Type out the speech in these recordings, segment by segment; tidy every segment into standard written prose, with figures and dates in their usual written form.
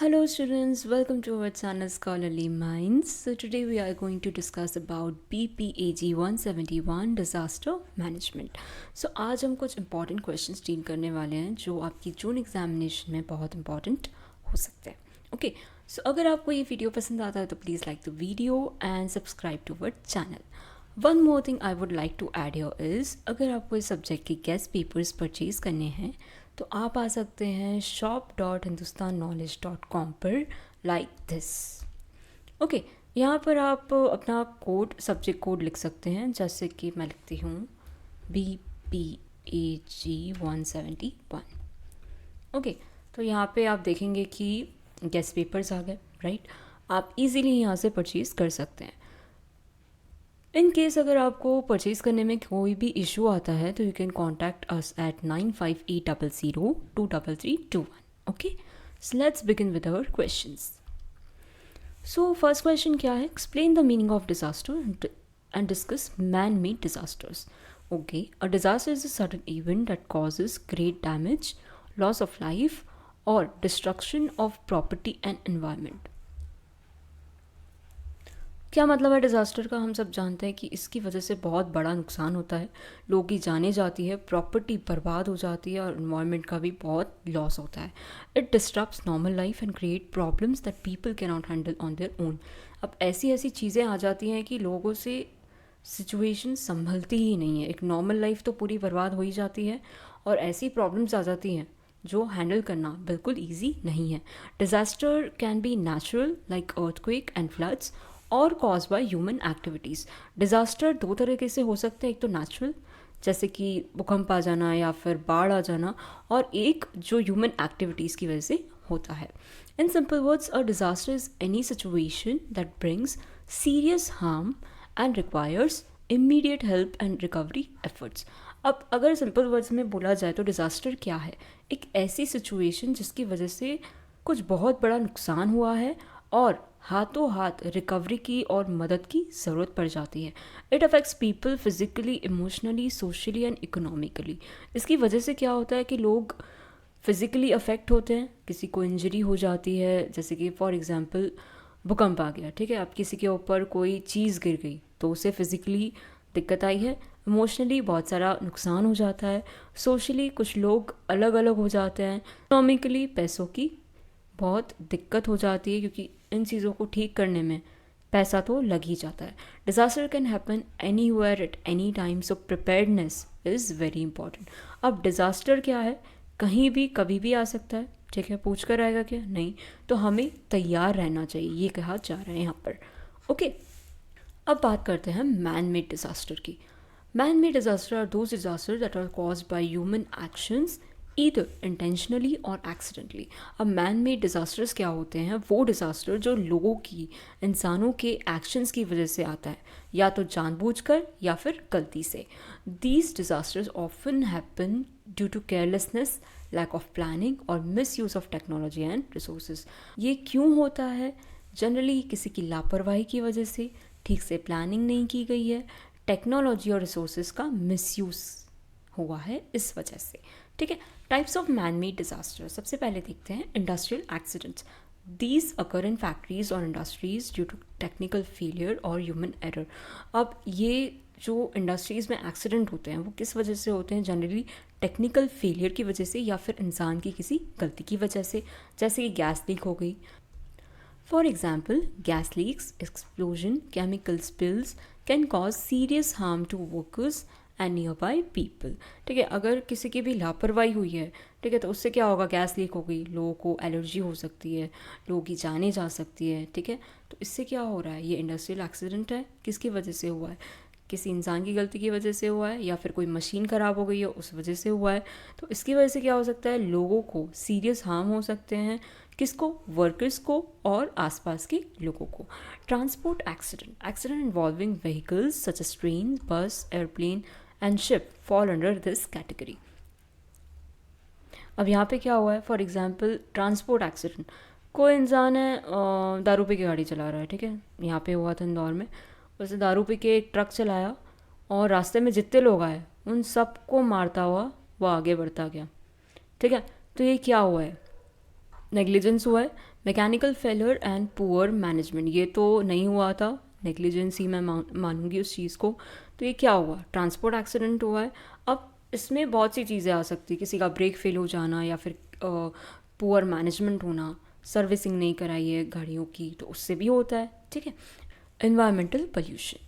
Hello students, welcome to our channel Scholarly Minds. So today we are going to discuss about BPAG 171 Disaster Management. So आज हम कुछ important questions deal करने वाले हैं जो आपकी जून एग्जामिनेशन में बहुत important हो सकते हैं. Okay, so अगर आपको ये वीडियो पसंद आता है तो please like the video and subscribe to our channel. One more thing I would like to add here is, अगर आपको इस सब्जेक्ट के गेस्ट पेपर्स परचेज़ करने हैं तो आप आ सकते हैं shop.hindustanknowledge.com पर लाइक दिस. ओके, यहाँ पर आप अपना कोड, सब्जेक्ट कोड लिख सकते हैं, जैसे कि मैं लिखती हूँ BPAG 171. ओके, तो यहाँ पे आप देखेंगे कि गेस्ट पेपर्स आ गए, राइट. आप इजीली यहाँ से परचेज़ कर सकते हैं. इन केस अगर आपको परचेज़ करने में कोई भी इशू आता है तो you can contact us at 9580023321. Okay, so let's begin with our questions. So first question क्या है? Explain the meaning of disaster and discuss man made disasters. Okay, a disaster is a sudden event that causes great damage, loss of life or destruction of property and environment. क्या मतलब है disaster का? हम सब जानते हैं कि इसकी वजह से बहुत बड़ा नुकसान होता है, लोगों की जानें जाती है, प्रॉपर्टी बर्बाद हो जाती है और इन्वायरमेंट का भी बहुत लॉस होता है. It disturbs normal life and create problems that people can not handle on their own. अब ऐसी ऐसी चीज़ें आ जाती हैं कि लोगों से सिचुएशन संभलती ही नहीं है. एक नॉर्मल लाइफ तो पूरी बर्बाद हो ही जाती है और ऐसी प्रॉब्लम्स आ जाती हैं जो हैंडल करना बिल्कुल ईजी नहीं है. Disaster can be natural like earthquake and floods or cause by human activities. Disaster दो तरीके से हो सकते हैं, एक तो नेचुरल जैसे कि भूकंप आ जाना या फिर बाढ़ आ जाना, और एक जो ह्यूमन एक्टिविटीज़ की वजह से होता है. In simple words, a disaster is any situation that brings serious harm and requires immediate help and recovery efforts. अब अगर सिंपल वर्ड्स में बोला जाए तो डिज़ास्टर क्या है? एक ऐसी सिचुएशन जिसकी वजह से कुछ बहुत बड़ा नुकसान हुआ है और हाथों हाथ रिकवरी की और मदद की ज़रूरत पड़ जाती है. It affects people physically, emotionally, socially and economically. इसकी वजह से क्या होता है कि लोग फिज़िकली अफेक्ट होते हैं, किसी को इंजरी हो जाती है, जैसे कि फॉर एग्जांपल भूकंप आ गया, ठीक है, अब किसी के ऊपर कोई चीज़ गिर गई तो उसे फिज़िकली दिक्कत आई है. इमोशनली बहुत सारा नुकसान हो जाता है. सोशली कुछ लोग अलग अलग हो जाते हैं. इकोनॉमिकली पैसों की बहुत दिक्कत हो जाती है क्योंकि इन चीज़ों को ठीक करने में पैसा तो लग ही जाता है. Disaster can happen anywhere at any time, so preparedness is very important. अब डिज़ास्टर क्या है? कहीं भी कभी भी आ सकता है, ठीक है. पूछ कर आएगा क्या? नहीं. तो हमें तैयार रहना चाहिए, ये कहा जा रहा है यहाँ पर. ओके, अब बात करते हैं मैन मेड डिज़ास्टर की. Man made disaster are those disaster that are caused by human actions either intentionally or accidentally. अब मैन मेड डिज़ास्टर्स क्या होते हैं? वो डिज़ास्टर जो लोगों की, इंसानों के एक्शंस की वजह से आता है, या तो जानबूझकर या फिर गलती से. These disasters often happen due to carelessness, lack of planning or misuse of technology and resources. ये क्यों होता है? जनरली किसी की लापरवाही की वजह से, ठीक से प्लानिंग नहीं की गई है, टेक्नोलॉजी और रिसोर्सेज का मिसयूज़ हुआ है इस वजह से, ठीक है. Types of man made disaster, सबसे पहले देखते हैं industrial accidents. These occur in factories or industries due to technical failure or human error. अब ये जो इंडस्ट्रीज़ में एक्सीडेंट होते हैं वो किस वजह से होते हैं? जनरली टेक्निकल फेलियर की वजह से या फिर इंसान की किसी गलती की वजह से, जैसे कि गैस लीक हो गई. For example, gas leaks, explosion, chemical spills can cause serious harm to workers and near by people. ठीक है, अगर किसी की भी लापरवाही हुई है, ठीक है, तो उससे क्या होगा? गैस लीक हो गई, लोगों को एलर्जी हो सकती है, लोगों की जाने जा सकती है, ठीक है. तो इससे क्या हो रहा है? ये इंडस्ट्रियल एक्सीडेंट है. किसकी वजह से हुआ है? किसी इंसान की गलती की वजह से हुआ है, या फिर कोई मशीन ख़राब हो गई है उस वजह से हुआ है. तो इसकी वजह से क्या हो सकता है? लोगों को सीरियस हार्म हो सकते हैं. किसको? वर्कर्स को और आसपास के लोगों को. Transport accident, accident involving vehicles such as train, bus, airplane and ship fall under this category. अब यहाँ पे क्या हुआ है? फॉर एग्जांपल ट्रांसपोर्ट एक्सीडेंट, कोई इंसान है दारू पी के गाड़ी चला रहा है, ठीक है, यहाँ पे हुआ था इंदौर में. वैसे दारू पी के एक ट्रक चलाया और रास्ते में जितने लोग आए उन सबको मारता हुआ वो आगे बढ़ता गया, ठीक है. तो ये क्या हुआ है? नेग्लिजेंस हुआ है. Mechanical failure and poor management, ये तो नहीं हुआ था, नेग्लिजेंसी मैं मानूंगी उस चीज़ को। तो ये क्या हुआ, ट्रांसपोर्ट एक्सीडेंट हुआ है। अब इसमें बहुत सी चीज़ें आ सकती है, किसी का ब्रेक फेल हो जाना या फिर पुअर मैनेजमेंट होना, सर्विसिंग नहीं कराई है गाड़ियों की तो उससे भी होता है, ठीक है। Environmental pollution,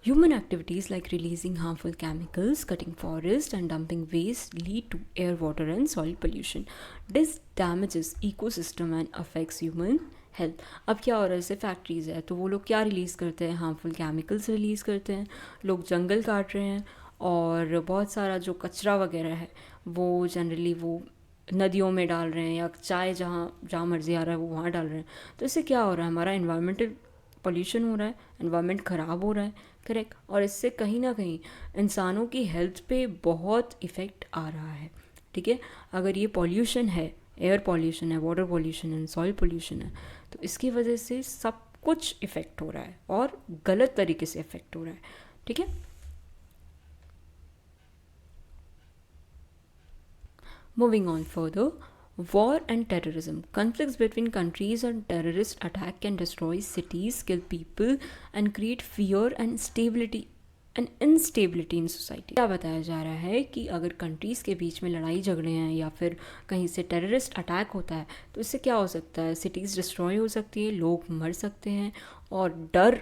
human activities like releasing harmful chemicals, cutting forests and dumping waste lead to air, water and soil pollution. This damages ecosystem and affects human health. अब क्या हो रहा है, जैसे फैक्ट्रीज़ है तो वो लोग क्या रिलीज़ करते हैं, हार्मफुल केमिकल्स रिलीज़ करते हैं, लोग जंगल काट रहे हैं और बहुत सारा जो कचरा वगैरह है वो जनरली वो नदियों में डाल रहे हैं या चाय जहाँ जहाँ मर्जी आ रहा है वो वहाँ डाल रहे हैं। तो इससे क्या हो रहा है, हमारा इन्वायरमेंटल पोल्यूशन हो रहा है, एनवायरनमेंट ख़राब हो रहा है, करेक्ट। और इससे कहीं ना कहीं इंसानों की हेल्थ पे बहुत इफ़ेक्ट आ रहा है, ठीक है। अगर ये पॉल्यूशन है, एयर पॉल्यूशन है, वाटर पॉल्यूशन है, सॉइल पॉल्यूशन है, तो इसकी वजह से सब कुछ इफ़ेक्ट हो रहा है और गलत तरीके से इफ़ेक्ट हो रहा है, ठीक है। Moving on further, war and terrorism. Conflicts between countries and terrorist attack can destroy cities, kill people, and create fear and instability in society. क्या बताया जा रहा है कि अगर कंट्रीज़ के बीच में लड़ाई झगड़े हैं या फिर कहीं से टेररिस्ट अटैक होता है तो इससे क्या हो सकता है, सिटीज़ डिस्ट्रॉय हो सकती है, लोग मर सकते हैं और डर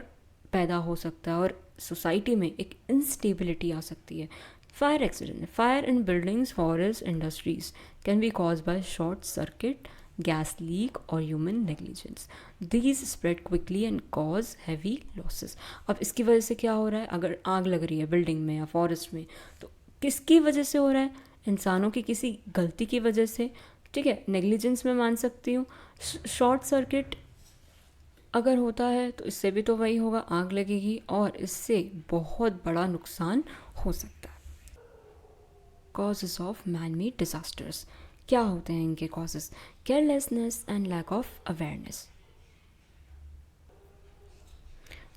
पैदा हो सकता है और सोसाइटी में एक इंस्टेबिलिटी आ सकती है। Fire accident, fire in buildings, forest, industries can be cause by short circuit, gas leak or human negligence. These spread quickly and cause heavy losses. अब इसकी वजह से क्या हो रहा है, अगर आग लग रही है बिल्डिंग में या फॉरेस्ट में तो किसकी वजह से हो रहा है, इंसानों की किसी गलती की वजह से, ठीक है। नेग्लिजेंस में मान सकती हूँ, शॉर्ट सर्किट अगर होता है तो इससे भी तो वही होगा, आग लगेगी और इससे बहुत बड़ा नुकसान हो सकता है। Causes of man made disasters, क्या होते हैं इनके causes, carelessness and lack of awareness,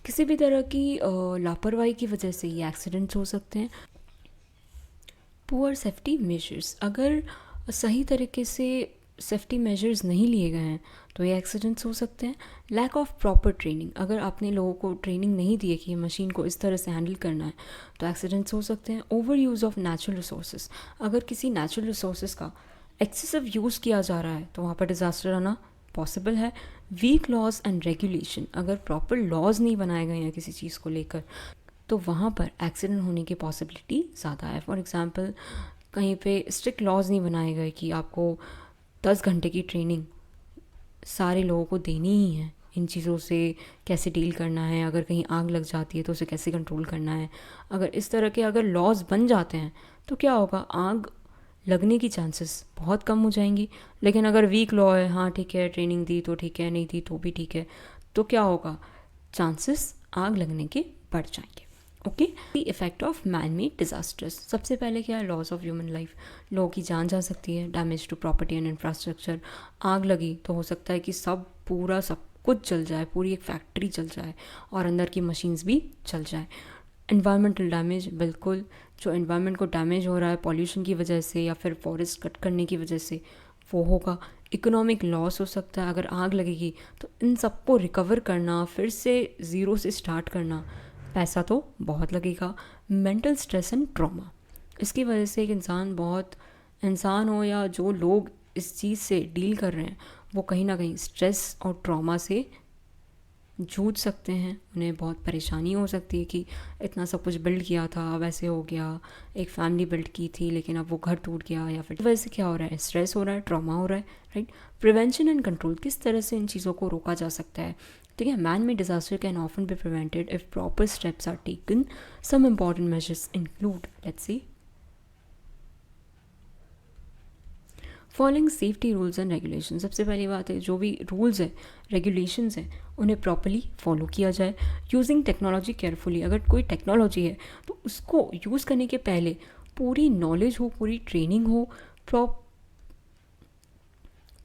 किसी भी तरह की लापरवाही की वजह से ये एक्सीडेंट्स हो सकते हैं। पुअर सेफ्टी मेजर्स, अगर सही तरीके से सेफ्टी मेजर्स नहीं लिए गए हैं तो ये एक्सीडेंट्स हो सकते हैं। लैक ऑफ प्रॉपर ट्रेनिंग, अगर आपने लोगों को ट्रेनिंग नहीं दी है कि मशीन को इस तरह से हैंडल करना है तो एक्सीडेंट्स हो सकते हैं। Over use of natural resources, अगर किसी नेचुरल रिसोर्सेज का एक्सेसिव यूज़ किया जा रहा है तो वहाँ पर डिज़ास्टर आना पॉसिबल है। वीक लॉज एंड रेगुलेशन, अगर प्रॉपर लॉज नहीं बनाए गए हैं किसी चीज़ को लेकर तो वहाँ पर एक्सीडेंट होने की पॉसिबिलिटी ज़्यादा है। फॉर एग्ज़ाम्पल कहीं पे स्ट्रिक्ट लॉज नहीं बनाए गए कि आपको 10 घंटे की ट्रेनिंग सारे लोगों को देनी ही है, इन चीज़ों से कैसे डील करना है, अगर कहीं आग लग जाती है तो उसे कैसे कंट्रोल करना है। अगर इस तरह के अगर लॉज बन जाते हैं तो क्या होगा, आग लगने की चांसेस बहुत कम हो जाएंगी। लेकिन अगर वीक लॉ है, हाँ ठीक है ट्रेनिंग दी तो ठीक है, नहीं दी तो भी ठीक है, तो क्या होगा, चांसेस आग लगने के बढ़ जाएंगे। Okay, the effect of man made disasters, सबसे पहले क्या है, लॉस ऑफ ह्यूमन लाइफ, लोगों की जान जा सकती है। Damage to property and infrastructure, आग लगी तो हो सकता है कि सब कुछ जल जाए, पूरी एक फैक्ट्री जल जाए और अंदर की मशीन्स भी जल जाए। एनवायरमेंटल डैमेज, बिल्कुल जो एनवायरनमेंट को डैमेज हो रहा है पॉल्यूशन की वजह से या फिर फॉरेस्ट कट करने की वजह से वो होगा। इकोनॉमिक लॉस हो सकता है, अगर आग लगेगी तो इन सबको रिकवर करना, फिर से ज़ीरो से स्टार्ट करना, पैसा तो बहुत लगेगा। मेंटल स्ट्रेस एंड ट्रॉमा, इसकी वजह से एक इंसान हो या जो लोग इस चीज़ से डील कर रहे हैं वो कहीं ना कहीं स्ट्रेस और ट्रॉमा से जूझ सकते हैं, उन्हें बहुत परेशानी हो सकती है कि इतना सब कुछ बिल्ड किया था अब ऐसे हो गया, एक फैमिली बिल्ड की थी लेकिन अब वो घर टूट गया, या फिर वजह से क्या हो रहा है, स्ट्रेस हो रहा है, ट्रॉमा हो रहा है, राइट। प्रिवेंशन एंड कंट्रोल, किस तरह से इन चीज़ों को रोका जा सकता है, ठीक है। Man made disaster can often be prevented if proper steps are taken. Some important measures include, let's see, following safety rules and regulation, सबसे पहली बात है जो भी रूल्स है रेगुलेशंस हैं उन्हें प्रॉपरली फॉलो किया जाए। यूजिंग टेक्नोलॉजी केयरफुली, अगर कोई टेक्नोलॉजी है तो उसको यूज़ करने के पहले पूरी नॉलेज हो, पूरी ट्रेनिंग हो।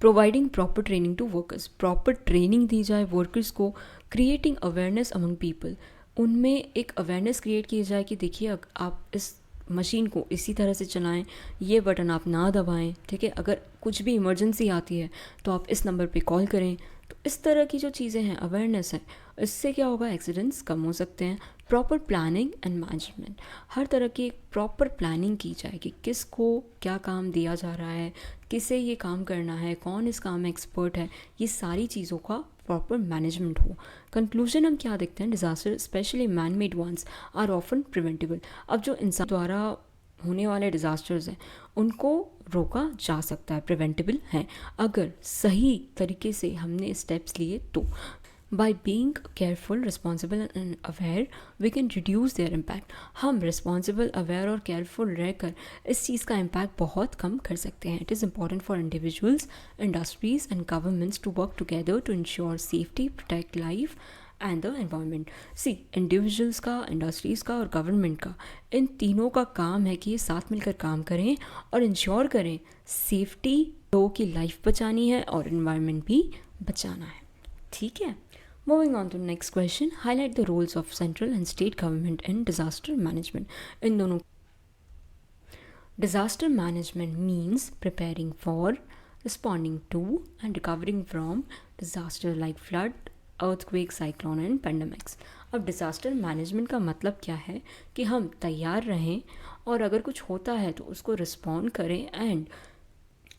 Providing proper training to workers, proper training दी जाए वर्कर्स को। क्रिएटिंग अवेयरनेस अमंग पीपल, उनमें एक अवेयरनेस क्रिएट की जाए कि देखिए आप इस मशीन को इसी तरह से चलाएं, ये बटन आप ना दबाएं, ठीक है। अगर कुछ भी इमरजेंसी आती है तो आप इस नंबर पे कॉल करें, तो इस तरह की जो चीज़ें हैं, अवेयरनेस है, इससे क्या होगा, एक्सीडेंट्स कम हो सकते हैं। प्रॉपर प्लानिंग एंड मैनेजमेंट, हर तरह की एक प्रॉपर प्लानिंग की जाए कि किसको क्या काम दिया जा रहा है, किसे ये काम करना है, कौन इस काम में एक्सपर्ट है, ये सारी चीज़ों का प्रॉपर मैनेजमेंट हो। कंक्लूजन हम क्या देखते हैं, disaster specially man made ones are often preventable. अब जो इंसान द्वारा होने वाले डिज़ास्टर्स हैं उनको रोका जा सकता है, प्रिवेंटेबल हैं, अगर सही तरीके से हमने स्टेप्स लिए तो। By being careful, responsible and aware we can reduce their impact. हम रिस्पॉन्सिबल, अवेयर और केयरफुल रहकर इस चीज़ का इम्पैक्ट बहुत कम कर सकते हैं। It is important for individuals, industries and governments to work together to ensure safety, protect life and the environment. See, individuals का, इंडस्ट्रीज़ का और गवर्नमेंट का, इन तीनों का काम है कि ये साथ मिलकर काम करें और इंश्योर करें सेफ्टी, लोगों की लाइफ बचानी है और एनवायरनमेंट भी बचाना है। ठीक है, moving on to next question, highlight the roles of central and state government in disaster management. इन दोनों, disaster management means preparing for, responding to and recovering from disaster like flood, earthquake, cyclone and pandemics. अब disaster management का मतलब क्या है कि हम तैयार रहें और अगर कुछ होता है तो उसको रिस्पॉन्ड करें एंड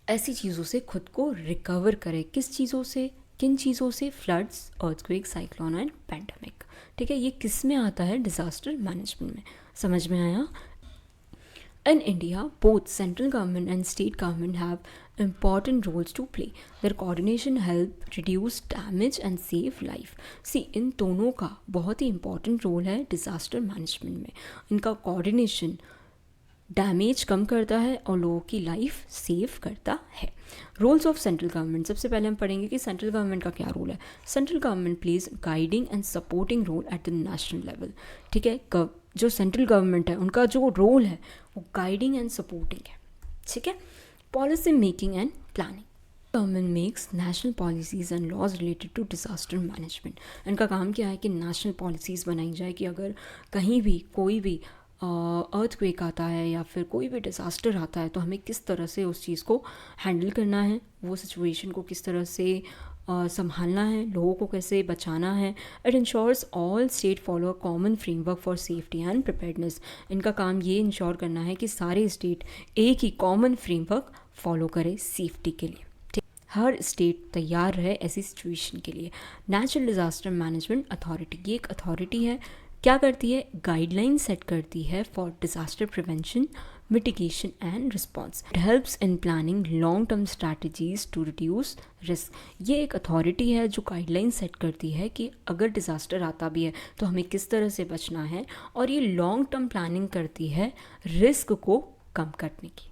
ऐसी चीज़ों से खुद को रिकवर करें। किस चीज़ों से, किन चीज़ों से, floods, earthquake, cyclone and pandemic. ठीक है, ये किस में आता है, डिज़ास्टर मैनेजमेंट में। समझ में आया? In India, both central government and state government have important roles to play. Their coordination help reduce damage and save life. See, इन दोनों का बहुत ही important role है disaster management में। इनका coordination डैमेज कम करता है और लोगों की लाइफ सेव करता है। रोल्स ऑफ सेंट्रल गवर्नमेंट, सबसे पहले हम पढ़ेंगे कि सेंट्रल गवर्नमेंट का क्या रोल है। Central government plays guiding and supporting role at the national level. ठीक है, जो सेंट्रल गवर्नमेंट है उनका जो रोल है वो गाइडिंग एंड सपोर्टिंग है। ठीक है, policy making and planning, government makes national policies and laws related to disaster management. इनका काम क्या है कि नेशनल पॉलिसीज़ बनाई जाए कि अगर कहीं भी कोई भी अर्थक्वेक आता है या फिर कोई भी डिज़ास्टर आता है तो हमें किस तरह से उस चीज़ को हैंडल करना है, वो सिचुएशन को किस तरह से संभालना है, लोगों को कैसे बचाना है। It ensures all state follow a common framework for safety and preparedness. इनका काम ये इंश्योर करना है कि सारे स्टेट एक ही कॉमन फ्रेमवर्क फॉलो करें सेफ्टी के लिए। ठीक, हर स्टेट तैयार रहे ऐसी सिचुएशन के लिए। नेचुरल डिज़ास्टर मैनेजमेंट अथॉरिटी, ये एक अथॉरिटी है, क्या करती है, गाइडलाइन सेट करती है for disaster prevention, mitigation and response. It helps in planning long term strategies to reduce risk. ये एक अथॉरिटी है जो गाइडलाइन सेट करती है कि अगर डिज़ास्टर आता भी है तो हमें किस तरह से बचना है, और ये लॉन्ग टर्म प्लानिंग करती है रिस्क को कम करने की।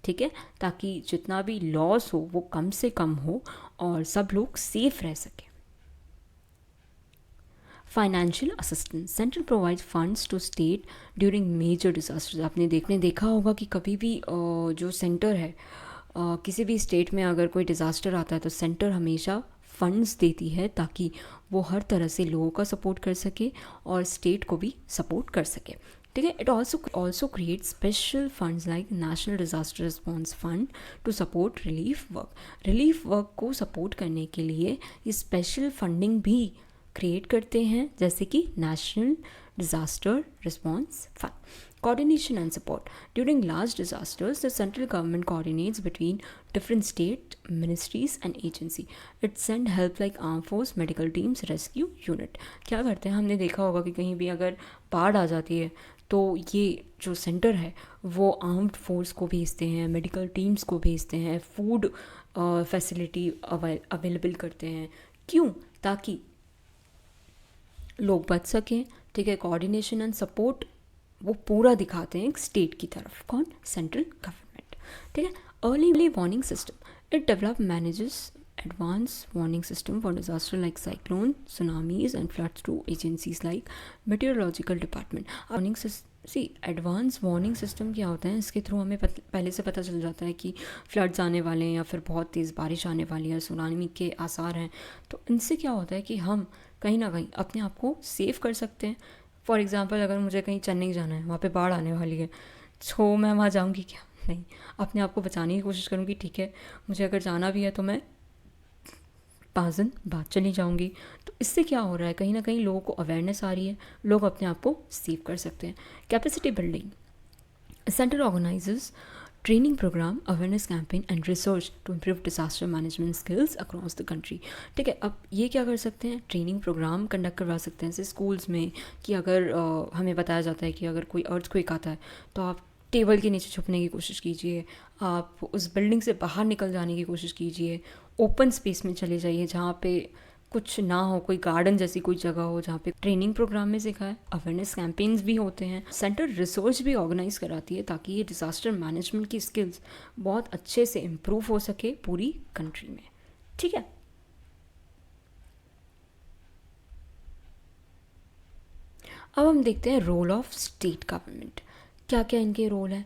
ठीक है, ताकि जितना भी लॉस हो वो कम से कम हो और सब लोग सेफ रह सकें। Financial assistance, central provide funds to state during major disasters. आपने देखा होगा कि कभी भी जो सेंटर है, किसी भी स्टेट में अगर कोई डिज़ास्टर आता है तो सेंटर हमेशा फंड्स देती है ताकि वो हर तरह से लोगों का सपोर्ट कर सके और स्टेट को भी सपोर्ट कर सके। ठीक है, it also create special funds like national disaster response fund to support relief work. Relief work को सपोर्ट करने के लिए ये स्पेशल फंडिंग भी क्रिएट करते हैं, जैसे कि national disaster response fund. Coordination and support, during large disasters the central government coordinates between different state ministries and agency. It send help like arm force, medical teams, rescue unit. क्या करते हैं, हमने देखा होगा कि कहीं भी अगर बाढ़ आ जाती है तो ये जो सेंटर है वो आर्म्ड फोर्स को भेजते हैं, मेडिकल टीम्स को भेजते हैं, फूड फैसिलिटी अवेलेबल करते हैं। क्यों? ताकि लोग बच सकें। ठीक है, कोऑर्डिनेशन एंड सपोर्ट वो पूरा दिखाते हैं एक स्टेट की तरफ। कौन? Central government. ठीक है, early warning system, it develop manages advance warning system for disaster like cyclone, tsunamis and floods to agencies like meteorological department. Warning advance warning system क्या होता है, इसके थ्रू हमें पहले से पता चल जाता है कि फ्लड्स आने वाले हैं या फिर बहुत तेज़ बारिश आने वाली है, सुनामी के आसार हैं। तो इनसे क्या होता है कि हम कहीं ना कहीं अपने आप को सेव कर सकते हैं। फॉर एग्ज़ाम्पल, अगर मुझे कहीं चेन्नई जाना है, वहाँ पे बाढ़ आने वाली है, तो मैं वहाँ जाऊँगी क्या? नहीं, अपने आप को बचाने की कोशिश करूँगी। ठीक है, मुझे अगर जाना भी है तो मैं 5 दिन बाद चली जाऊंगी। तो इससे क्या हो रहा है, कहीं ना कहीं लोगों को अवेयरनेस आ रही है, लोग अपने आप को सेव कर सकते हैं। Capacity building, centre organises training program, awareness campaign and research to improve disaster management skills across the country। ठीक है, अब ये क्या कर सकते हैं, ट्रेनिंग प्रोग्राम कंडक्ट करवा सकते हैं जैसे स्कूल्स में, कि अगर हमें बताया जाता है कि अगर कोई अर्थक्वेक आता है तो आप टेबल के नीचे छुपने की कोशिश कीजिए, आप उस बिल्डिंग से बाहर निकल जाने की कोशिश कीजिए, ओपन स्पेस में चले जाइए जहाँ पे कुछ ना हो, कोई गार्डन जैसी कोई जगह हो जहाँ पे। ट्रेनिंग प्रोग्राम में सिखाए, अवेयरनेस कैंपेन्स भी होते हैं। सेंटर रिसर्च भी ऑर्गेनाइज कराती है ताकि ये डिज़ास्टर मैनेजमेंट की स्किल्स बहुत अच्छे से इम्प्रूव हो सके पूरी कंट्री में। ठीक है, अब हम देखते हैं रोल ऑफ स्टेट गवर्नमेंट। क्या क्या इनके रोल हैं।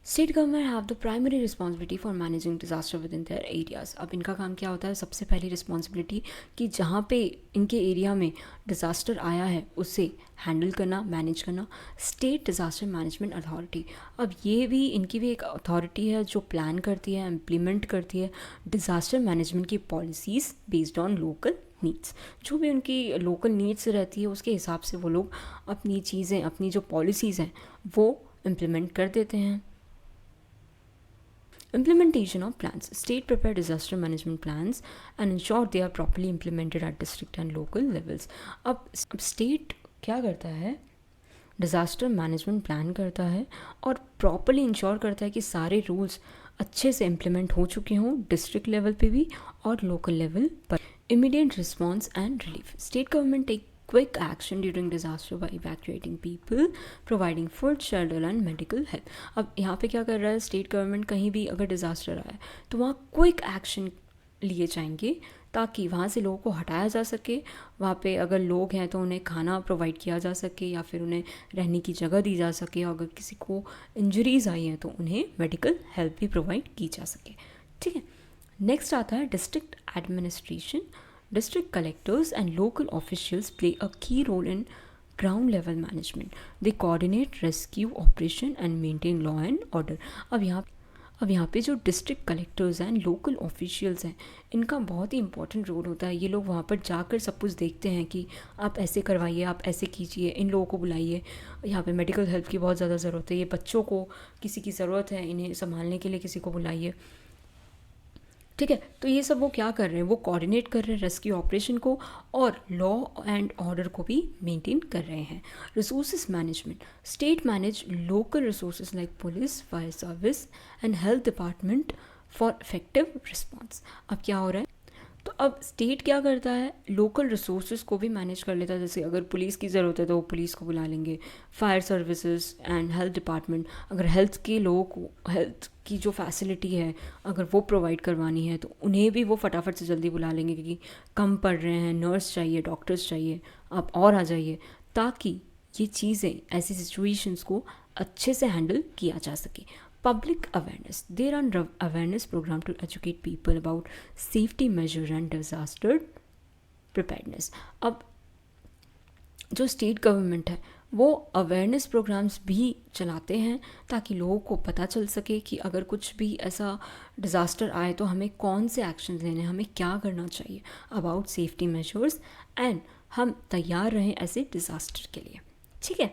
State government have the primary responsibility for managing disaster with in their areas. अब इनका काम क्या होता है, सबसे पहली रिस्पॉन्सिबिलिटी कि जहाँ पे इनके एरिया में डिज़ास्टर आया है उसे हैंडल करना, मैनेज करना। स्टेट डिज़ास्टर मैनेजमेंट अथॉरिटी, अब ये भी इनकी भी एक अथॉरिटी है जो प्लान करती है, इम्प्लीमेंट करती है डिज़ास्टर मैनेजमेंट की policies based on local needs. जो भी उनकी लोकल नीड्स रहती है उसके हिसाब से वो लोग अपनी चीज़ें, अपनी जो पॉलिसीज़ हैं वो इम्प्लीमेंट कर देते हैं। Implementation of plans. State prepare disaster management plans and ensure they are properly implemented at district and local levels. अब स्टेट क्या करता है, डिज़ास्टर मैनेजमेंट प्लान करता है और प्रॉपरली इंश्योर करता है कि सारे रूल्स अच्छे से इम्प्लीमेंट हो चुके हों डिस्ट्रिक्ट लेवल पे भी और लोकल लेवल पर। Immediate response and relief, state government take quick action during disaster by evacuating people, providing food, shelter and medical help। अब यहाँ पे क्या कर रहा है स्टेट गवर्नमेंट, कहीं भी अगर डिज़ास्टर आया तो वहाँ क्विक एक्शन लिए जाएंगे ताकि वहाँ से लोगों को हटाया जा सके। वहाँ पे अगर लोग हैं तो उन्हें खाना प्रोवाइड किया जा सके या फिर उन्हें रहने की जगह दी जा सके, और अगर किसी को इंजरीज आई हैं तो उन्हें मेडिकल हेल्प भी प्रोवाइड की जा सके। ठीक है, नेक्स्ट आता है district administration. District collectors and local officials play a key role in ground level management. They coordinate rescue operation and maintain law and order। अब यहाँ पे जो डिस्ट्रिक्ट कलेक्टर्स हैं, लोकल ऑफिशियल्स हैं, इनका बहुत ही इंपॉर्टेंट रोल होता है। ये लोग वहाँ पर जाकर सब कुछ देखते हैं कि आप ऐसे करवाइए, आप ऐसे कीजिए, इन लोगों को बुलाइए, यहाँ पे मेडिकल हेल्प की बहुत ज़्यादा ज़रूरत है, ये बच्चों को किसी की ज़रूरत है, इन्हें संभालने के लिए किसी को बुलाइए। ठीक है, तो ये सब वो क्या कर रहे हैं, वो कोऑर्डिनेट कर रहे हैं रेस्क्यू ऑपरेशन को और लॉ एंड ऑर्डर को भी मेंटेन कर रहे हैं। Resources management, state manage local resources like police, fire service and health department for effective response. अब क्या हो रहा है, तो अब स्टेट क्या करता है, लोकल रिसोर्सेज को भी मैनेज कर लेता है। जैसे अगर पुलिस की ज़रूरत है तो वो पुलिस को बुला लेंगे, fire services and health department, अगर हेल्थ के लोगों को हेल्थ की जो फैसिलिटी है अगर वो प्रोवाइड करवानी है तो उन्हें भी वो फटाफट से जल्दी बुला लेंगे, क्योंकि कम पड़ रहे हैं, नर्स चाहिए, डॉक्टर्स चाहिए, आप और आ जाइए, ताकि ये चीज़ें, ऐसी सिचुएशंस को अच्छे से हैंडल किया जा सके। Public awareness, they run awareness program to educate people about safety measures and disaster preparedness। अब जो स्टेट गवर्नमेंट है वो अवेयरनेस प्रोग्राम्स भी चलाते हैं ताकि लोगों को पता चल सके कि अगर कुछ भी ऐसा डिज़ास्टर आए तो हमें कौन से एक्शन लेने हैं, हमें क्या करना चाहिए अबाउट सेफ्टी मेजर्स, एंड हम तैयार रहें ऐसे डिज़ास्टर के लिए। ठीक है,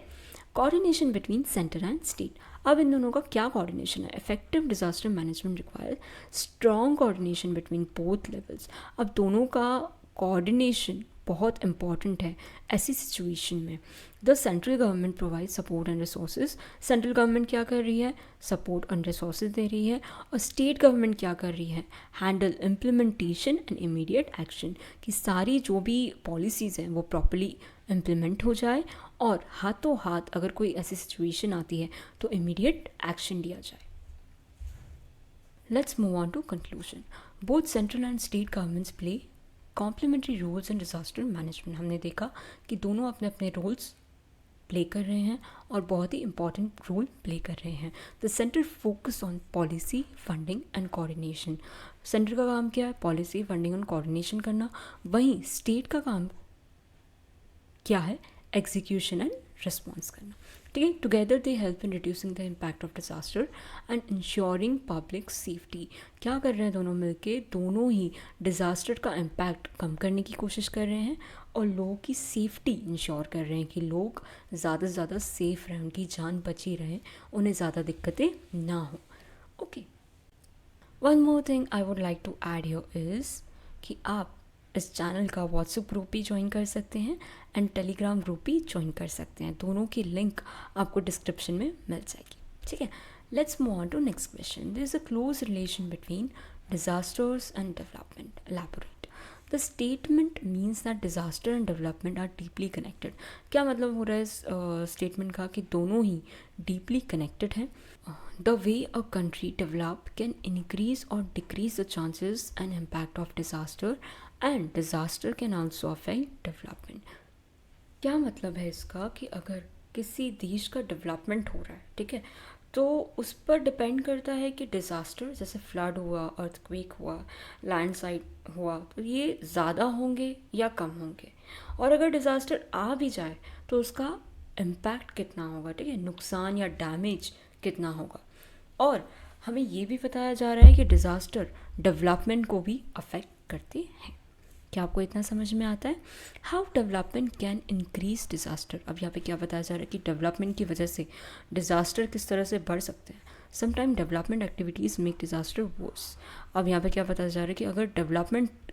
coordination between centre and state. अब इन दोनों का क्या कोऑर्डिनेशन है, effective disaster management require strong coordination between both levels. अब दोनों का कोऑर्डिनेशन बहुत इंपॉर्टेंट है ऐसी सिचुएशन में। The central government provide support and resources, central government क्या कर रही है, सपोर्ट एंड रिसोर्सेज दे रही है, और स्टेट गवर्नमेंट क्या कर रही है, handle implementation and immediate action, कि सारी जो भी पॉलिसीज़ हैं वो प्रॉपरली इम्प्लीमेंट हो जाए और हाथों हाथ अगर कोई ऐसी सिचुएशन आती है तो इमीडिएट एक्शन लिया जाए। Let's move on to conclusion. Both central and state governments play complementary roles in disaster management. हमने देखा कि दोनों अपने अपने रोल्स प्ले कर रहे हैं और बहुत ही इंपॉर्टेंट रोल प्ले कर रहे हैं। The centre focus on policy, funding and coordination. Centre का काम क्या है, पॉलिसी, फंडिंग एंड कोऑर्डिनेशन करना। वहीं स्टेट का काम क्या है, एग्जीक्यूशन एंड रिस्पॉन्स करना। ठीक है. Together they help in reducing the impact of disaster and ensuring public safety. क्या कर रहे हैं दोनों मिलके? दोनों ही डिज़ास्टर का इम्पैक्ट कम करने की कोशिश कर रहे हैं और लोगों की सेफ्टी इंश्योर कर रहे हैं कि लोग ज़्यादा से ज़्यादा सेफ़ रहें, उनकी जान बची रहे, उन्हें ज़्यादा दिक्कतें ना हो. Okay, one more thing I would like to add here is कि आप इस चैनल का व्हाट्सएप ग्रुप भी ज्वाइन कर सकते हैं एंड टेलीग्राम ग्रुप भी ज्वाइन कर सकते हैं. दोनों की लिंक आपको डिस्क्रिप्शन में मिल जाएगी. ठीक है, let's move on to next question. There is a close relation between disasters and development. Elaborate. The statement means that disaster and development are deeply connected. क्या मतलब हो रहा है इस स्टेटमेंट का कि दोनों ही deeply connected हैं. The way a country develop can increase or decrease the chances and impact of disaster and disaster can also affect development. क्या मतलब है इसका कि अगर किसी देश का डेवलपमेंट हो रहा है, ठीक है, तो उस पर डिपेंड करता है कि डिज़ास्टर जैसे फ्लड हुआ, अर्थक्वेक हुआ, लैंडस्लाइड हुआ, तो ये ज़्यादा होंगे या कम होंगे. और अगर डिज़ास्टर आ भी जाए तो उसका इम्पैक्ट कितना होगा, ठीक है, नुकसान या डैमेज कितना होगा. और हमें ये भी बताया जा रहा है कि डिज़ास्टर डेवलपमेंट को भी अफेक्ट करते हैं. क्या आपको इतना समझ में आता है? How development can increase disaster. अब यहाँ पे क्या बताया जा रहा है कि डेवलपमेंट की वजह से डिज़ास्टर किस तरह से बढ़ सकते हैं. Sometime development activities make disaster worse. अब यहाँ पे क्या बताया जा रहा है कि अगर डेवलपमेंट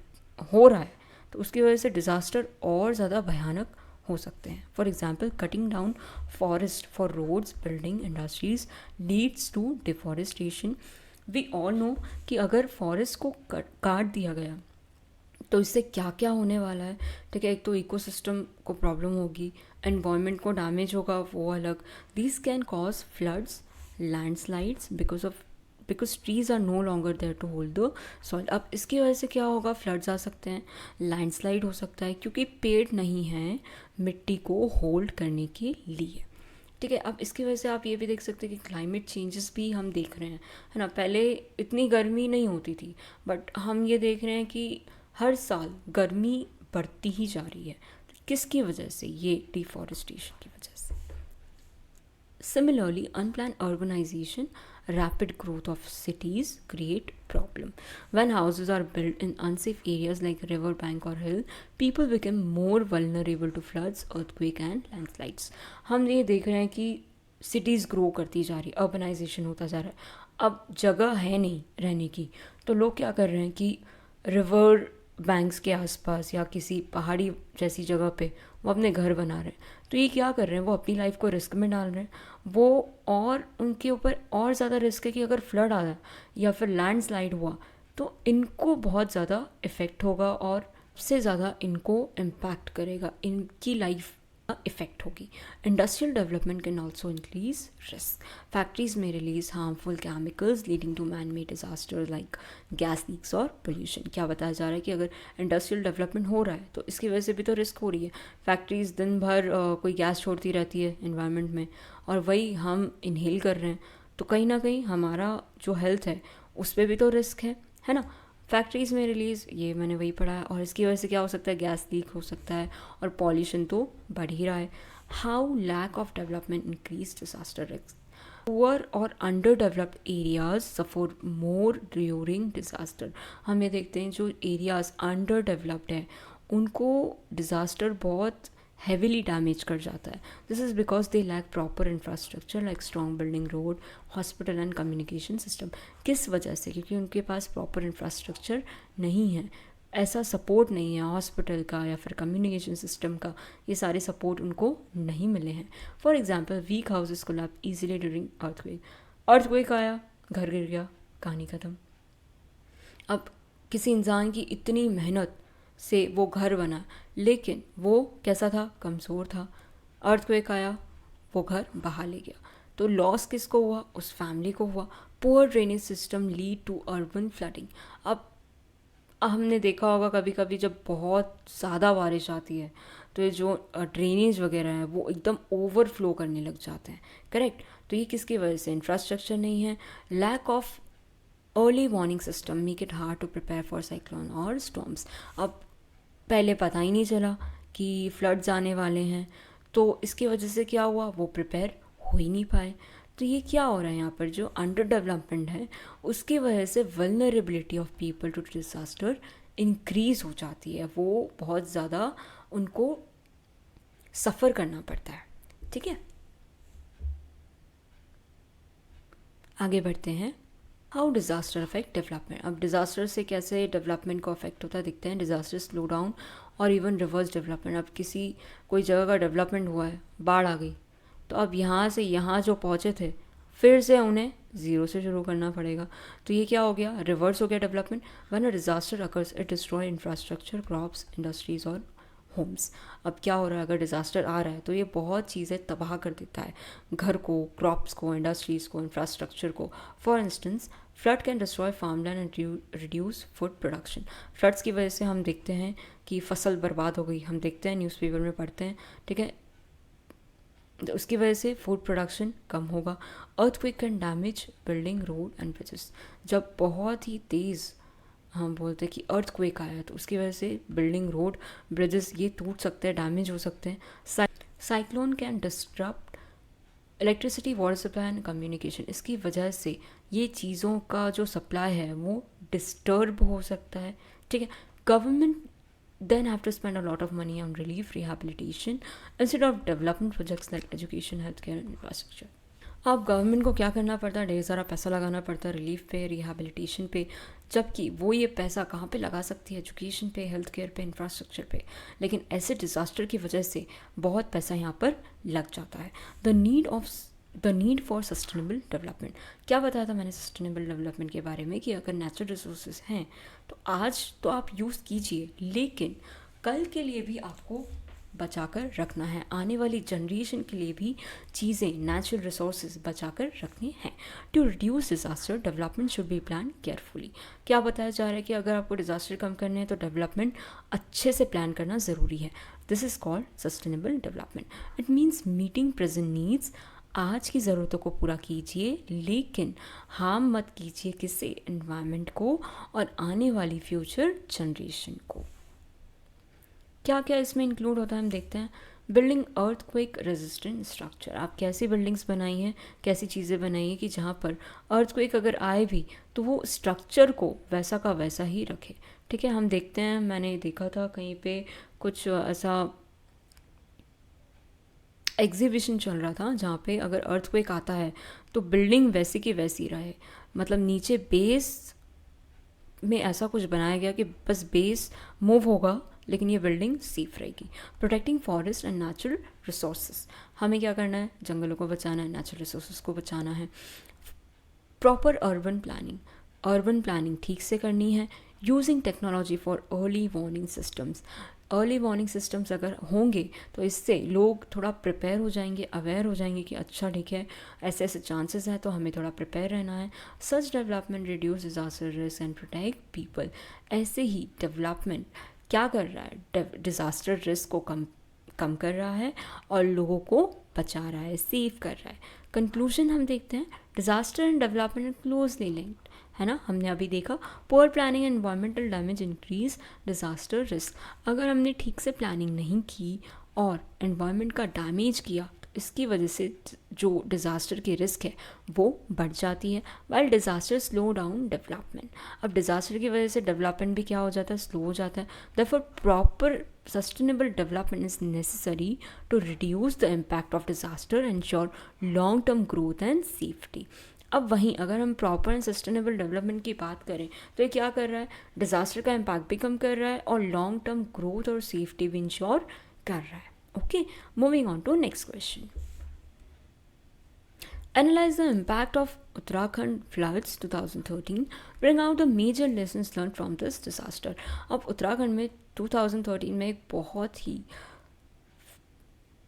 हो रहा है तो उसकी वजह से डिज़ास्टर और ज़्यादा भयानक हो सकते हैं. For example, cutting down forest for roads, building, industries leads to deforestation. We all know कि अगर फॉरेस्ट को काट दिया गया तो इससे क्या क्या होने वाला है. ठीक है, एक तो इकोसिस्टम को प्रॉब्लम होगी, एनवायरनमेंट को डैमेज होगा, वो अलग. These can cause floods, landslides because trees are no longer there to hold the soil. अब इसकी वजह से क्या होगा? फ्लड्स आ सकते हैं, लैंडस्लाइड हो सकता है क्योंकि पेड़ नहीं हैं मिट्टी को होल्ड करने के लिए. ठीक है, अब इसकी वजह से आप ये भी देख सकते हैं कि क्लाइमेट चेंजेस भी हम देख रहे हैं, है ना. पहले इतनी गर्मी नहीं होती थी, बट हम ये देख रहे हैं कि हर साल गर्मी बढ़ती ही जा रही है. किसकी वजह से? ये डिफॉरेस्टेशन की वजह से. Similarly, unplanned urbanisation, rapid growth of cities create problem. When houses are built in unsafe areas like river bank or hill, people become more vulnerable to floods, earthquake and landslides. हम ये देख रहे हैं कि cities grow करती जा रही है, urbanization होता जा रहा है. अब जगह है नहीं रहने की, तो लोग क्या कर रहे हैं कि रिवर बैंक्स के आसपास या किसी पहाड़ी जैसी जगह पे वो अपने घर बना रहे हैं. तो ये क्या कर रहे हैं? वो अपनी लाइफ को रिस्क में डाल रहे हैं. वो और उनके ऊपर और ज़्यादा रिस्क है कि अगर फ्लड आया या फिर लैंडस्लाइड हुआ तो इनको बहुत ज़्यादा इफ़ेक्ट होगा और उससे ज़्यादा इनको इम्पैक्ट करेगा, इनकी लाइफ इफेक्ट होगी. Industrial development can also increase risk. Factories में release harmful chemicals leading to man made disaster like gas leaks or pollution. क्या बताया जा रहा है कि अगर इंडस्ट्रियल डेवलपमेंट हो रहा है तो इसकी वजह से भी तो रिस्क हो रही है. फैक्ट्रीज दिन भर कोई गैस छोड़ती रहती है इन्वायरमेंट में और वही हम इनहेल कर रहे हैं, तो कहीं ना कहीं हमारा जो हेल्थ है उस पर भी तो रिस्क है ना. फैक्ट्रीज़ में रिलीज़, ये मैंने वही पढ़ा है, और इसकी वजह से क्या हो सकता है? गैस लीक हो सकता है और पॉल्यूशन तो बढ़ ही रहा है. How lack of development increase disaster risk. Poor और under developed areas suffer more during disaster. हम ये देखते हैं जो एरियाज अंडर डेवलप्ड है उनको डिज़ास्टर बहुत हेविली डैमेज कर जाता है. This is because they lack proper infrastructure like strong building, road, hospital and communication system. किस वजह से? क्योंकि उनके पास प्रॉपर इंफ्रास्ट्रक्चर नहीं है, ऐसा सपोर्ट नहीं है हॉस्पिटल का या फिर कम्युनिकेशन सिस्टम का. ये सारे सपोर्ट उनको नहीं मिले हैं. For example, weak houses collapse easily during earthquake. Earthquake आया, घर गिर गया, कहानी ख़त्म. अब किसी इंसान की इतनी मेहनत से वो घर बना, लेकिन वो कैसा था? कमज़ोर था. अर्थक्वेक आया, वो घर बहा ले गया, तो लॉस किसको हुआ? उस फैमिली को हुआ. Poor drainage system lead to urban flooding. अब हमने देखा होगा कभी कभी जब बहुत ज़्यादा बारिश आती है तो ये जो ड्रेनेज वगैरह है वो एकदम ओवरफ्लो करने लग जाते हैं. करेक्ट. तो ये किसकी वजह से? इंफ्रास्ट्रक्चर नहीं है. Lack of early warning system make it hard to prepare for cyclone और स्टॉर्म्स. अब पहले पता ही नहीं चला कि फ्लड्स आने वाले हैं, तो इसकी वजह से क्या हुआ? वो प्रिपेयर हो ही नहीं पाए। तो ये क्या हो रहा है यहाँ पर, जो अंडर डेवलपमेंट है उसकी वजह से vulnerability of people to disaster increase हो जाती है, वो बहुत ज़्यादा उनको सफ़र करना पड़ता है। ठीक है, आगे बढ़ते हैं। How disaster affect development. अब डिज़ास्टर से कैसे डेवलपमेंट को अफेक्ट होता है दिखते हैं। डिज़ास्टर स्लो डाउन और इवन रिवर्स डेवलपमेंट। अब कोई जगह का डेवलपमेंट हुआ है, बाढ़ आ गई, तो अब यहाँ से यहाँ जो पहुँचे थे फिर से उन्हें ज़ीरो से शुरू करना पड़ेगा। तो ये क्या हो गया, रिवर्स हो गया development. When a disaster occurs it destroy infrastructure, crops, industries और होम्स। अब क्या हो रहा है, अगर डिज़ास्टर आ रहा है तो ये बहुत चीज़ें तबाह कर देता है, घर को, क्रॉप्स को, इंडस्ट्रीज़ को, इंफ्रास्ट्रक्चर को। For instance flood can destroy farmland and reduce food production. Floods की वजह से हम देखते हैं कि फसल बर्बाद हो गई, हम देखते हैं न्यूज़पेपर में पढ़ते हैं। ठीक है, तो उसकी वजह से फूड प्रोडक्शन कम होगा। Earthquake can damage building, road and bridges. जब बहुत ही तेज़ हम बोलते हैं कि अर्थक्वेक आया तो उसकी वजह से बिल्डिंग, रोड, ब्रिजेस ये टूट सकते हैं, डैमेज हो सकते हैं। Cyclone can disturb electricity, water supply and communication. इसकी वजह से ये चीज़ों का जो सप्लाई है वो डिस्टर्ब हो सकता है। ठीक है, government then have to spend a lot of money on relief, rehabilitation instead of development projects like education, healthcare and infrastructure. अब गवर्नमेंट को क्या करना पड़ता है, ढेर सारा पैसा लगाना पड़ता है रिलीफ पे, रिहेबिलिटेशन पे, जबकि वो ये पैसा कहाँ पे लगा सकती है, एजुकेशन पे, हेल्थ केयर पे, इंफ्रास्ट्रक्चर पे। लेकिन ऐसे डिज़ास्टर की वजह से बहुत पैसा यहाँ पर लग जाता है। The need for sustainable development. क्या बताया था मैंने सस्टेनेबल डेवलपमेंट के बारे में, कि अगर नेचुरल रिसोर्सेज हैं तो आज तो आप यूज़ कीजिए, लेकिन कल के लिए भी आपको बचाकर रखना है, आने वाली जनरेशन के लिए भी चीज़ें, नेचुरल रिसोर्सेज बचाकर रखनी हैं। To reduce disaster development should be planned carefully. क्या बताया जा रहा है कि अगर आपको डिज़ास्टर कम करने हैं तो डेवलपमेंट अच्छे से प्लान करना ज़रूरी है। This is called sustainable development. It means meeting present needs. आज की ज़रूरतों को पूरा कीजिए, लेकिन हार्म मत कीजिए किसी एनवायरनमेंट को और आने वाली फ्यूचर जनरेशन को। क्या क्या इसमें इंक्लूड होता है हम देखते हैं। Building earthquake resistant structure. आप कैसी बिल्डिंग्स बनाई हैं, कैसी चीज़ें बनाई हैं कि जहाँ पर अर्थक्वेक अगर आए भी तो वो स्ट्रक्चर को वैसा का वैसा ही रखे। ठीक है, हम देखते हैं, मैंने देखा था कहीं पे कुछ ऐसा एग्जीबिशन चल रहा था जहाँ पे अगर अर्थक्वेक आता है तो बिल्डिंग वैसी की वैसी रहे, मतलब नीचे बेस में ऐसा कुछ बनाया गया कि बस बेस मूव होगा लेकिन ये बिल्डिंग सेफ रहेगी। Protecting forest and natural resources. हमें क्या करना है, जंगलों को बचाना है, नेचुरल रिसोर्सेज को बचाना है। प्रॉपर अर्बन प्लानिंग ठीक से करनी है। Using technology for early warning systems. Early warning systems अगर होंगे तो इससे लोग थोड़ा प्रिपेयर हो जाएंगे, अवेयर हो जाएंगे कि अच्छा ठीक है ऐसे ऐसे चांसेस हैं तो हमें थोड़ा प्रिपेयर रहना है। Such development reduce disaster risk and protect people. ऐसे ही डेवलपमेंट क्या कर रहा है, डिज़ास्टर रिस्क को कम कर रहा है और लोगों को बचा रहा है, सेव कर रहा है। कंक्लूजन हम देखते हैं, disaster and development closely linked है ना, हमने अभी देखा। Poor planning and environmental damage increase disaster risk. अगर हमने ठीक से प्लानिंग नहीं की और एनवायरमेंट का डैमेज किया तो इसकी वजह से जो डिज़ास्टर की रिस्क है वो बढ़ जाती है। While disaster slow down development. अब डिज़ास्टर की वजह से डेवलपमेंट भी क्या हो जाता है, स्लो हो जाता है। Therefore proper sustainable development is necessary to reduce the impact of disaster, ensure long term growth and safety. अब वहीं अगर हम प्रॉपर एंड सस्टेनेबल डेवलपमेंट की बात करें तो ये क्या कर रहा है, डिज़ास्टर का इम्पैक्ट भी कम कर रहा है और लॉन्ग टर्म ग्रोथ और सेफ्टी भी इंश्योर कर रहा है। Okay, moving on to next question. Analyze the impact of Uttarakhand floods 2013. Bring out the major lessons learned from this disaster. अब उत्तराखंड में 2013 में एक बहुत ही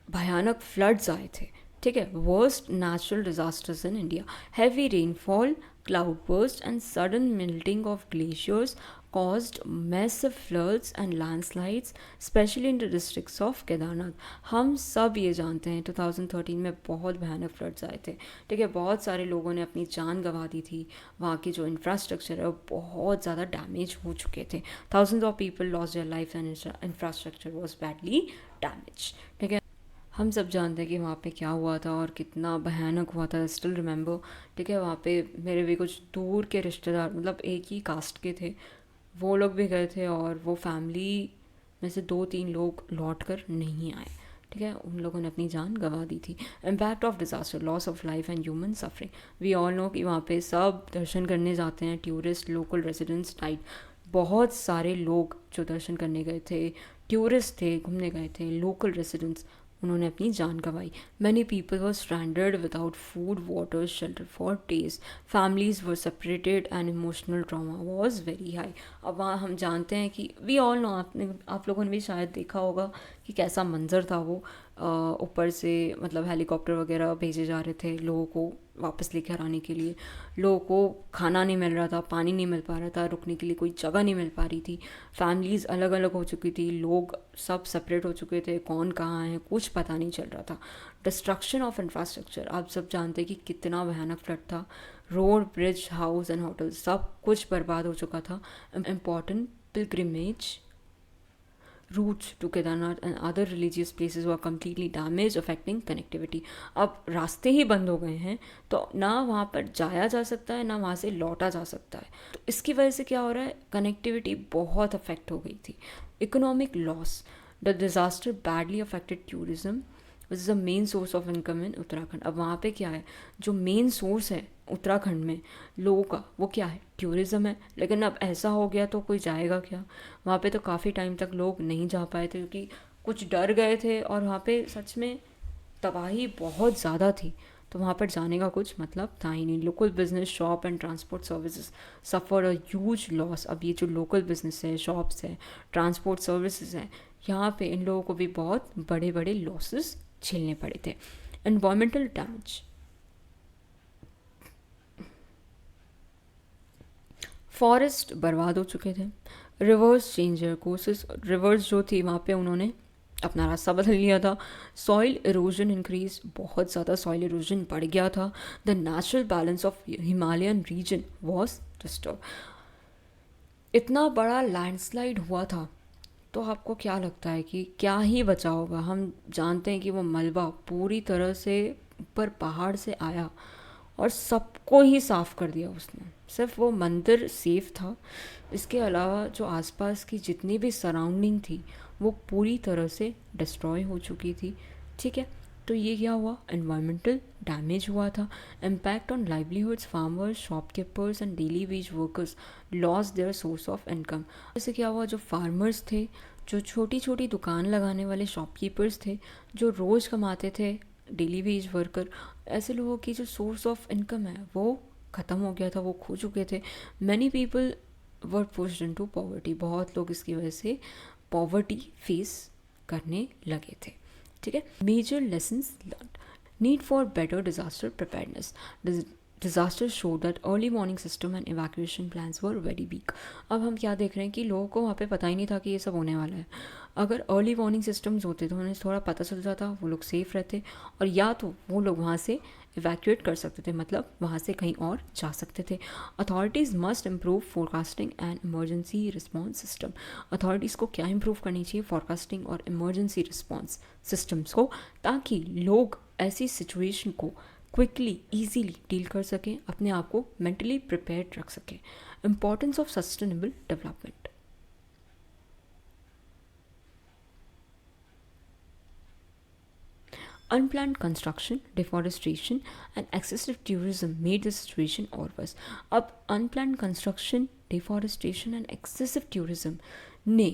भयानक फ्लड्स आए थे। ठीक है, worst natural disasters in India. Heavy rainfall, cloud burst and sudden melting of glaciers caused massive floods and landslides, especially in the districts of Kedarnath. हम सब ये जानते हैं 2013 में बहुत भयानक फ्लड्स आए थे। ठीक है, बहुत सारे लोगों ने अपनी जान गंवा दी थी, वहाँ की जो इंफ्रास्ट्रक्चर है वो बहुत ज़्यादा डैमेज हो चुके थे। Thousands of people lost their life and infrastructure was badly damage. ठीक है, हम सब जानते हैं कि वहाँ पे क्या हुआ था और कितना भयानक हुआ था, स्टिल रिमेंबर। ठीक है, वहाँ पे मेरे भी कुछ दूर के रिश्तेदार, मतलब एक ही कास्ट के थे, वो लोग भी गए थे और वो फैमिली में से 2-3 लोग लौट कर नहीं आए। ठीक है, उन लोगों ने अपनी जान गंवा दी थी। Impact of disaster, loss of life and human suffering. We all know कि वहाँ पे सब दर्शन करने जाते हैं, टूरिस्ट, लोकल रेजिडेंट्स टाइप। बहुत सारे लोग जो दर्शन करने गए थे, टूरिस्ट थे, घूमने गए थे, लोकल रेजिडेंट्स, उन्होंने अपनी जान गंवाई। Many people were stranded without food, water, shelter for days. Families were separated and emotional trauma was very high. अब वहाँ हम जानते हैं कि वी ऑल नो, आप लोगों ने भी शायद देखा होगा कि कैसा मंज़र था वो। ऊपर से मतलब हेलीकॉप्टर वगैरह भेजे जा रहे थे लोगों को वापस लेकर आने के लिए। लोगों को खाना नहीं मिल रहा था, पानी नहीं मिल पा रहा था, रुकने के लिए कोई जगह नहीं मिल पा रही थी। फैमिलीज़ अलग अलग हो चुकी थी, लोग सब सेपरेट हो चुके थे, कौन कहाँ है कुछ पता नहीं चल रहा था। डिस्ट्रक्शन ऑफ इंफ्रास्ट्रक्चर, आप सब जानते हैं कि कितना भयानक फ्लड था। Road, bridge, house and hotel सब कुछ बर्बाद हो चुका था। Important pilgrimage routes to Kedarnath and other religious places were completely damaged, affecting connectivity. अब रास्ते ही बंद हो गए हैं तो ना वहाँ पर जाया जा सकता है, ना वहाँ से लौटा जा सकता है। तो इसकी वजह से क्या हो रहा है, कनेक्टिविटी बहुत अफेक्ट हो गई थी। Economic loss, the disaster badly affected tourism which is the main source of income in Uttarakhand. अब वहाँ पे क्या है, जो मेन सोर्स है उत्तराखंड में लोगों का, वो क्या है, टूरिज़्म है। लेकिन अब ऐसा हो गया तो कोई जाएगा क्या वहाँ पे। तो काफ़ी टाइम तक लोग नहीं जा पाए थे क्योंकि कुछ डर गए थे और वहाँ पे सच में तबाही बहुत ज़्यादा थी। तो वहाँ पर जाने का कुछ मतलब था ही नहीं। Local business, shop and transport services suffer a huge loss. अब ये जो लोकल बिजनेस है, शॉप्स है, ट्रांसपोर्ट सर्विसेज है, यहाँ पे इन लोगों को भी बहुत बड़े बड़े लॉसेस झेलने पड़े थे। एनवायरमेंटल डैमेज, फॉरेस्ट बर्बाद हो चुके थे। Reverse change their courses, reverse जो थी वहाँ पे उन्होंने अपना रास्ता बदल लिया था। सॉइल इरोजन इंक्रीज, बहुत ज़्यादा सॉइल इरोजन बढ़ गया था। The natural balance of Himalayan region was disturb. इतना बड़ा लैंडस्लाइड हुआ था तो आपको क्या लगता है कि क्या ही बचा होगा। हम जानते हैं कि वो मलबा पूरी तरह से ऊपर पहाड़ से आया और सबको ही साफ़ कर दिया उसने। सिर्फ वो मंदिर सेफ था, इसके अलावा जो आसपास की जितनी भी सराउंडिंग थी वो पूरी तरह से डिस्ट्रॉय हो चुकी थी। ठीक है, तो ये क्या हुआ, एनवायरमेंटल डैमेज हुआ था। Impact on livelihoods, farmers, shopkeepers and daily wage workers loss their source of income. जैसे क्या हुआ, जो फार्मर्स थे, जो छोटी छोटी दुकान लगाने वाले शॉपकीपर्स थे, जो रोज़ कमाते थे, डेली वेज वर्कर, ऐसे लोगों की जो सोर्स ऑफ इनकम है वो ख़त्म हो गया था, वो खो चुके थे। Many people were pushed into poverty, बहुत लोग इसकी वजह से पॉवर्टी फेस करने लगे थे। ठीक है, major lessons learn, need for better disaster preparedness. Disaster show that early warning system and evacuation plans were very weak. अब हम क्या देख रहे हैं कि लोगों को वहाँ पे पता ही नहीं था कि ये सब होने वाला है। अगर अर्ली वार्निंग सिस्टम्स होते तो उन्हें थोड़ा पता चल जाता, वो लोग सेफ़ रहते और या तो वो लोग वहाँ से इवैक्यूएट कर सकते थे, मतलब वहाँ से कहीं और जा सकते थे। Authorities must improve forecasting and emergency response system. Authorities को क्या इम्प्रूव करनी चाहिए, फोरकास्टिंग और इमरजेंसी रिस्पॉन्स सिस्टम्स को, ताकि लोग ऐसी सिचुएशन को क्विकली ईजीली डील कर सकें, अपने आप को मेंटली प्रिपेयर्ड रख सकें। Importance of sustainable development, unplanned construction, deforestation and excessive tourism made the situation और worse. अब unplanned construction, deforestation and excessive tourism ने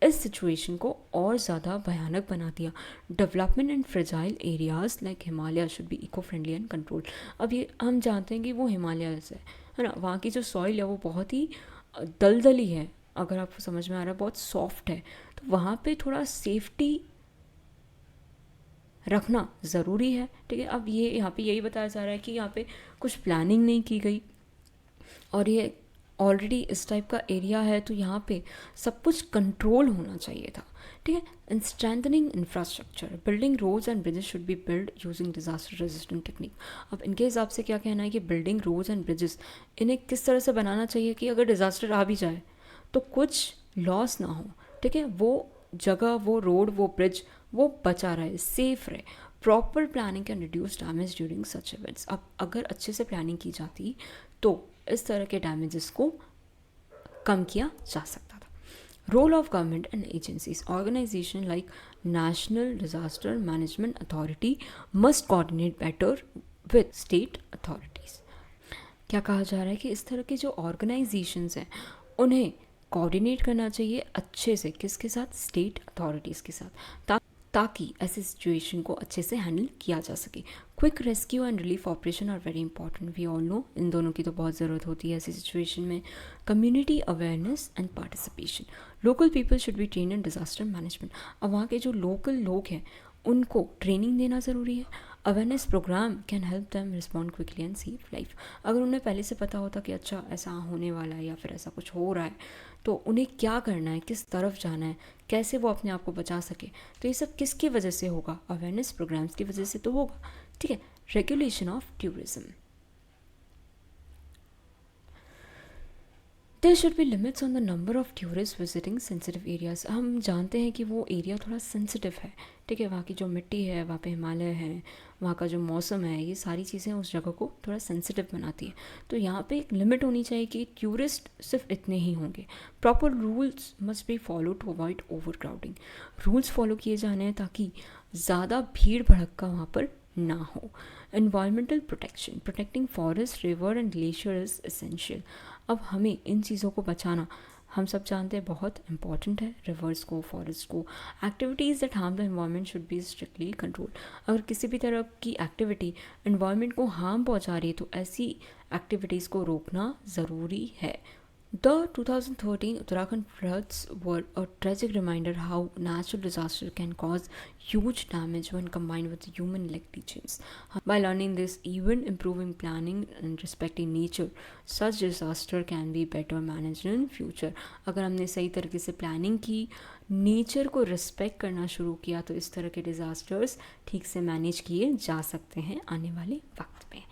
इस सिचुएशन को और ज़्यादा भयानक बना दिया। Development in fragile areas like Himalaya should be eco friendly and control. अब ये हम जानते हैं कि वो हिमालयस है ना, वहाँ की जो सॉइल है वो बहुत ही दलदली है, अगर आपको समझ में आ रहा है, बहुत सॉफ्ट है। तो वहाँ पे थोड़ा सेफ्टी रखना ज़रूरी है। ठीक है, अब ये यहाँ पे यही बताया जा रहा है कि यहाँ पे कुछ प्लानिंग नहीं की गई और ये ऑलरेडी इस टाइप का एरिया है, तो यहाँ पे सब कुछ कंट्रोल होना चाहिए था। ठीक है, and strengthening infrastructure, building roads and bridges should be build using disaster resistant technique. अब इनके हिसाब से क्या कहना है कि बिल्डिंग रोड्स एंड ब्रिजेस, इन्हें किस तरह से बनाना चाहिए कि अगर डिज़ास्टर आ भी जाए तो कुछ लॉस ना हो। ठीक है, वो जगह, वो रोड, वो ब्रिज वो बचा रहे, सेफ रहे। Proper planning can reduce damage during such events. अब अगर अच्छे से प्लानिंग की जाती तो इस तरह के डैमेजेस को कम किया जा सकता था। Role of government and agencies, organisation like national disaster management authority must coordinate better with state authorities. क्या कहा जा रहा है कि इस तरह के जो ऑर्गेनाइजेशंस हैं उन्हें कोऑर्डिनेट करना चाहिए अच्छे से, किसके साथ, स्टेट अथॉरिटीज़ के साथ, ताकि ऐसे सिचुएशन को अच्छे से हैंडल किया जा सके। Quick rescue and relief operation are very important, we all know, इन दोनों की तो बहुत ज़रूरत होती है ऐसी सिचुएशन में। Community awareness and participation, local people should be train in disaster management. अब वहाँ के जो लोकल लोग हैं उनको ट्रेनिंग देना ज़रूरी है। Awareness programme can help them respond quickly and save life. अगर उन्हें पहले से पता होता कि अच्छा ऐसा होने वाला है या फिर ऐसा कुछ हो रहा है, तो उन्हें क्या करना है, किस तरफ जाना है, कैसे वो अपने आप को बचा सके, तो ये सब किसकी वजह से होगा, अवेयरनेस प्रोग्राम्स की वजह से तो होगा। ठीक है। Regulation of tourism, there should be limits on the number of tourist visiting sensitive areas. हम जानते हैं कि वो एरिया थोड़ा सेंसिटिव है, ठीक है, वहाँ की जो मिट्टी है, वहाँ पे हिमालय है, वहाँ का जो मौसम है, ये सारी चीज़ें उस जगह को थोड़ा सेंसिटिव बनाती है। तो यहाँ पे एक लिमिट होनी चाहिए कि टूरिस्ट सिर्फ इतने ही होंगे। Proper rules must be followed to avoid over crowding, rules follow किए जाने हैं ताकि ज़्यादा भीड़ भड़क्का वहाँ पर ना हो। Environmental protection, protecting forest, river and glacier is essential. अब हमें इन चीज़ों को बचाना, हम सब जानते हैं, बहुत इंपॉर्टेंट है। रिवर्स को, फॉरेस्ट को, activities that harm the environment should be strictly control. अगर किसी भी तरह की एक्टिविटी एनवायरनमेंट को हार्म पहुंचा रही है तो ऐसी एक्टिविटीज़ को रोकना ज़रूरी है। The 2013 Uttarakhand floods were a tragic reminder how natural disaster can cause huge damage when combined with human negligence. By learning this, even improving planning and respecting nature, such disaster can be better managed in future. अगर हमने सही तरीके से planning की, nature को respect करना शुरू किया, तो इस तरह के डिज़ास्टर्स ठीक से मैनेज किए जा सकते हैं आने वाले वक्त में।